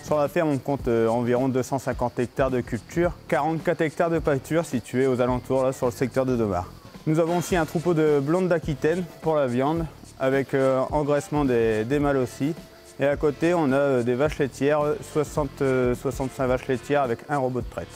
Sur la ferme, on compte environ 250 hectares de culture, 44 hectares de pâture situés aux alentours, là, sur le secteur de Domar. Nous avons aussi un troupeau de blondes d'Aquitaine pour la viande, avec engraissement des mâles aussi. Et à côté, on a des vaches laitières, 60-65 vaches laitières avec un robot de traite.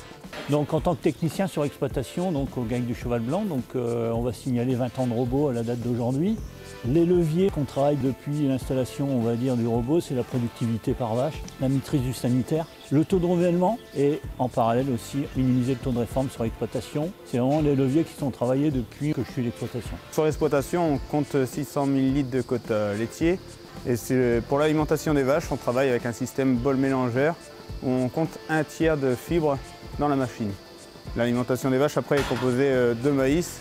Donc en tant que technicien sur exploitation, donc au GAEC du Cheval Blanc, donc, on va signaler 20 ans de robot à la date d'aujourd'hui. Les leviers qu'on travaille depuis l'installation, on va dire, du robot, c'est la productivité par vache, la maîtrise du sanitaire, le taux de renouvellement et en parallèle aussi minimiser le taux de réforme sur l'exploitation. C'est vraiment les leviers qui sont travaillés depuis que je suis l'exploitation. Sur l'exploitation, on compte 600 000 litres de quota laitier. Et pour l'alimentation des vaches, on travaille avec un système bol mélangeur où on compte un tiers de fibres dans la machine. L'alimentation des vaches après est composée de maïs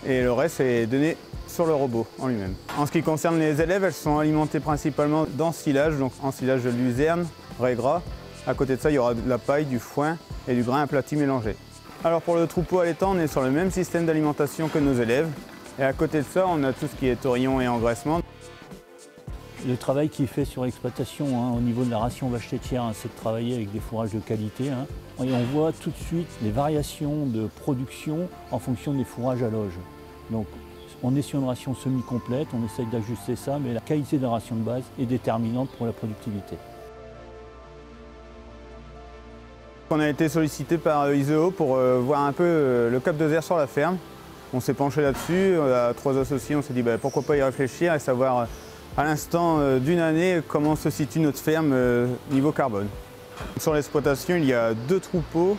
et le reste est donné sur le robot en lui-même. En ce qui concerne les élèves, elles sont alimentées principalement d'ensilage, donc ensilage de luzerne, raie gras. À côté de ça, il y aura de la paille, du foin et du grain aplati mélangé. Alors pour le troupeau allaitant, on est sur le même système d'alimentation que nos élèves. Et à côté de ça, on a tout ce qui est taurillon et engraissement. Le travail qui est fait sur l'exploitation au niveau de la ration vache laitière, c'est de travailler avec des fourrages de qualité. Et on voit tout de suite les variations de production en fonction des fourrages à loge. Donc on est sur une ration semi-complète, on essaye d'ajuster ça, mais la qualité de la ration de base est déterminante pour la productivité. On a été sollicité par ISEO pour voir un peu le cap de ZER sur la ferme. On s'est penché là-dessus, à 3 associés, on s'est dit pourquoi pas y réfléchir et savoir à l'instant d'une année comment se situe notre ferme niveau carbone. Sur l'exploitation, il y a 2 troupeaux.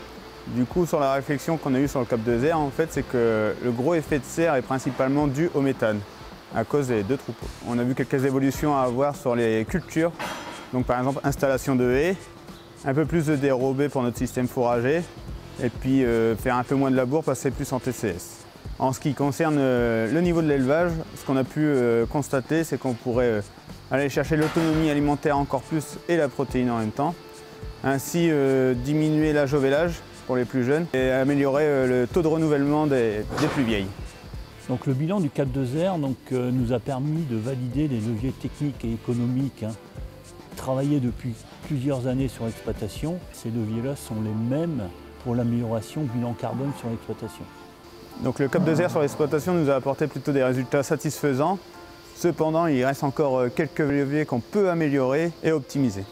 Du coup, sur la réflexion qu'on a eue sur le cap de ZER, en fait, c'est que le gros effet de serre est principalement dû au méthane, à cause des 2 troupeaux. On a vu quelques évolutions à avoir sur les cultures. Donc par exemple, installation de haies, un peu plus de dérobé pour notre système fourrager, et puis faire un peu moins de labour, passer plus en TCS. En ce qui concerne le niveau de l'élevage, ce qu'on a pu constater, c'est qu'on pourrait aller chercher l'autonomie alimentaire encore plus et la protéine en même temps. Ainsi diminuer l'âge au vélage pour les plus jeunes et améliorer le taux de renouvellement des plus vieilles. Donc le bilan du cap de ZER nous a permis de valider les leviers techniques et économiques travaillés depuis plusieurs années sur l'exploitation. Ces leviers-là sont les mêmes pour l'amélioration du bilan carbone sur l'exploitation. Donc le cap de ZER sur l'exploitation nous a apporté plutôt des résultats satisfaisants. Cependant, il reste encore quelques leviers qu'on peut améliorer et optimiser.